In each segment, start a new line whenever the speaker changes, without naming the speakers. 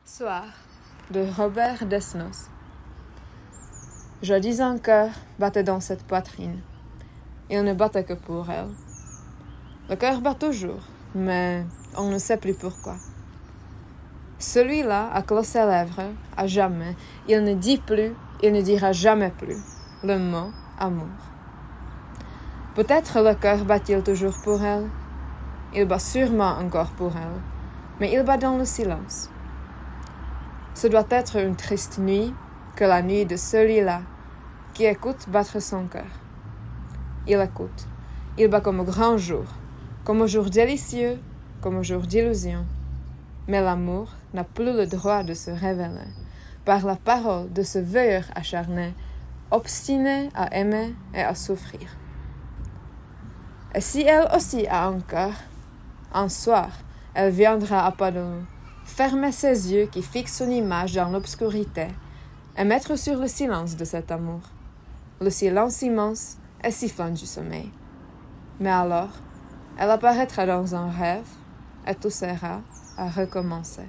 Soir de Robert Desnos. Jadis un cœur battait dans cette poitrine. Il ne battait que pour elle. Le cœur bat toujours, mais on ne sait plus pourquoi. Celui-là a clos ses lèvres, à jamais. Il ne dit plus, il ne dira jamais plus le mot amour. Peut-être le cœur bat-il toujours pour elle. Il bat sûrement encore pour elle, mais il bat dans le silence. Ce doit être une triste nuit que la nuit de celui-là qui écoute battre son cœur. Il écoute. Il bat comme au grand jour, comme au jour délicieux, comme au jour d'illusion. Mais l'amour n'a plus le droit de se révéler par la parole de ce veilleur acharné, obstiné à aimer et à souffrir. Et si elle aussi a un cœur, un soir, elle viendra à pas de nous, fermer ses yeux qui fixent son image dans l'obscurité et mettre sur le silence de cet amour, le silence immense et sifflant du sommeil. Mais alors, elle apparaîtra dans un rêve et tout sera à recommencer.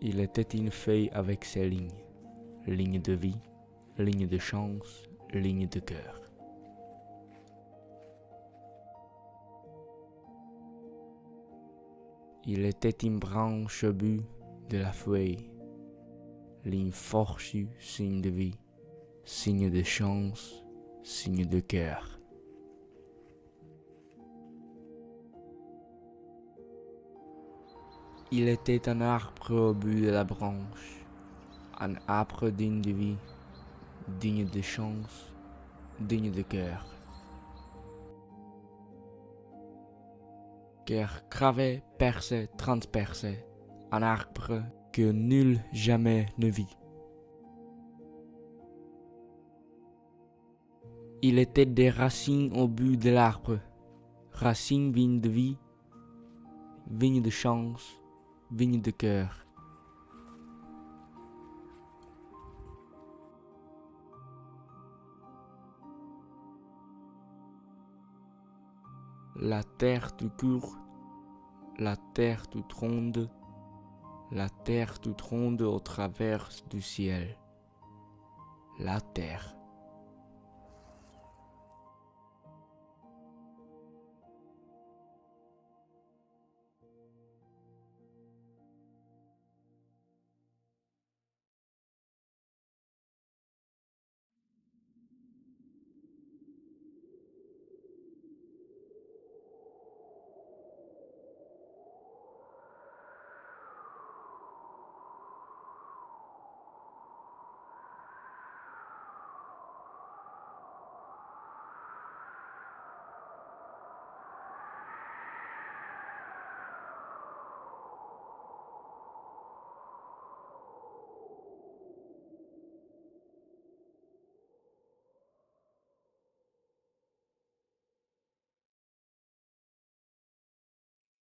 Il était une feuille avec ses lignes de vie, lignes de chance, lignes de cœur. Il était une branche au bout de la feuille, ligne fourchue, signe de vie, signe de chance, signe de cœur. Il était un arbre au bout de la branche, un arbre digne de vie, digne de chance, digne de cœur. Cœur gravé, percé, transpercé, un arbre que nul jamais ne vit. Il était des racines au bout de l'arbre, racines vignes de vie, vignes de chance, vignes de cœur. La terre tout court, la terre toute ronde, la terre toute ronde au travers du ciel. La terre.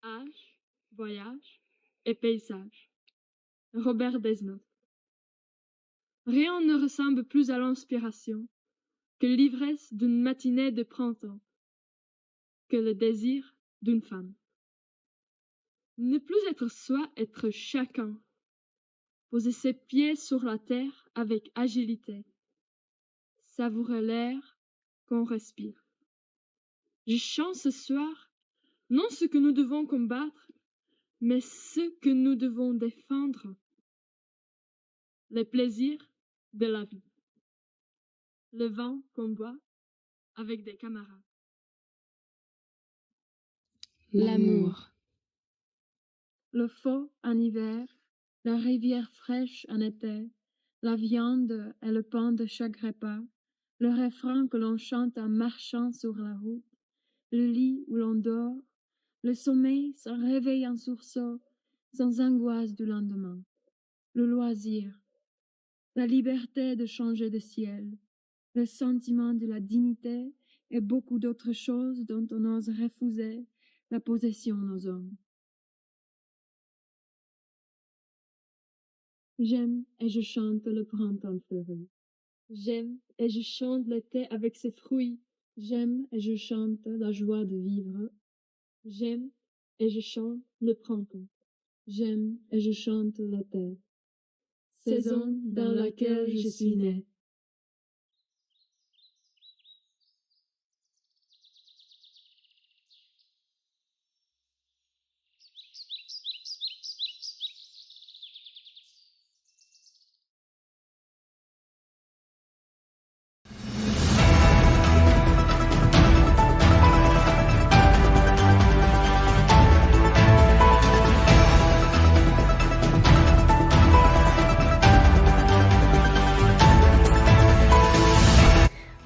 Âge, voyage et paysage. Robert Desnos. Rien ne ressemble plus à l'inspiration que l'ivresse d'une matinée de printemps, que le désir d'une femme. Ne plus être soi, être chacun. Poser ses pieds sur la terre avec agilité. Savourer l'air qu'on respire. Je chante ce soir, non ce que nous devons combattre, mais ce que nous devons défendre. Les plaisirs de la vie. Le vin qu'on boit avec des camarades.
L'amour.
Le feu en hiver, la rivière fraîche en été, la viande et le pain de chaque repas, le refrain que l'on chante en marchant sur la route, le lit où l'on dort, le sommeil sans réveil en sursaut, sans angoisse du lendemain, le loisir, la liberté de changer de ciel, le sentiment de la dignité et beaucoup d'autres choses dont on ose refuser la possession aux hommes. J'aime et je chante le printemps fleuri. J'aime et je chante l'été avec ses fruits. J'aime et je chante la joie de vivre. J'aime et je chante le printemps. J'aime et je chante la terre, saison dans laquelle je suis né.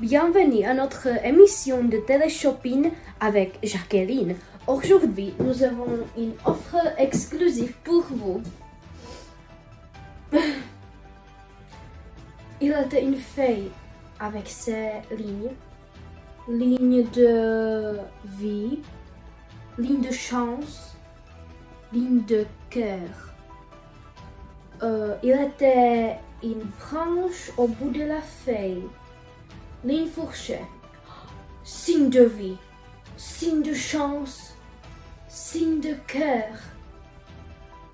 Bienvenue à notre émission de télé-shopping avec Jacqueline. Aujourd'hui, nous avons une offre exclusive pour vous. Il était une feuille avec ses lignes de vie, lignes de chance, lignes de cœur. Il était une branche au bout de la feuille. Ligne fourchée, signe de vie, signe de chance, signe de cœur.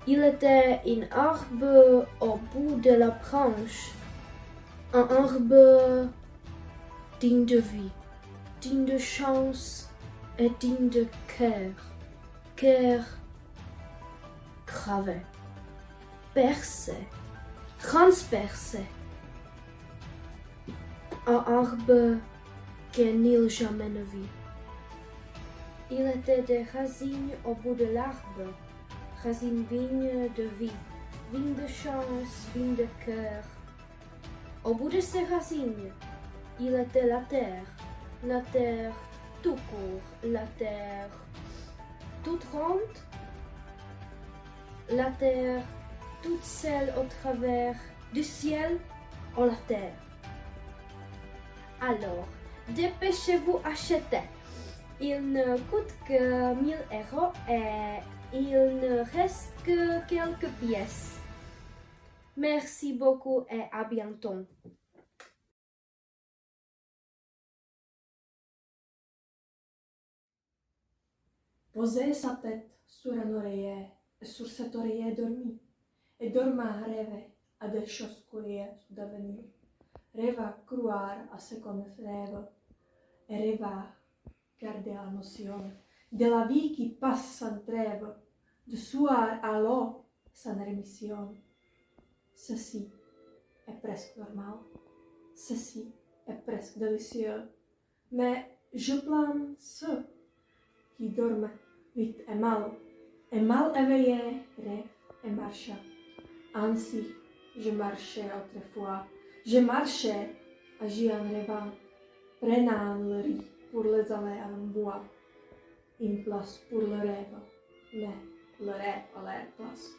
Il était un arbre au bout de la branche, un arbre digne de vie, digne de chance et digne de cœur. Cœur gravé, percé, transpercé. Un arbre que nul jamais ne vit. Il était des racines au bout de l'arbre, racines vignes de vie, vignes de chance, vignes de cœur. Au bout de ces racines, il était la terre tout court, la terre toute ronde, la terre toute seule au travers du ciel ou la terre. Alors, dépêchez-vous acheter. Il ne coûte que 1 000 € et il ne reste que quelques pièces. Merci beaucoup et à bientôt.
Posait sa tête sur un oreiller et sur cet oreiller dormit. Et dormant rêvait à des choses curieuses d'avenir. Rêva croire à ce qu'on rêve et rêva garder la notion de la vie qui passe sans trêve, de soir à l'eau sans rémission. Ceci est presque normal, ceci est presque délicieux, mais je plains ceux qui dorment vite et mal éveillés rêvent et marchent. Ainsi, je marchais autrefois. Je marchais, agis en rêvant, prenant le riz pour les allées en bois, une place pour le rêve, mais le rêve à leur place.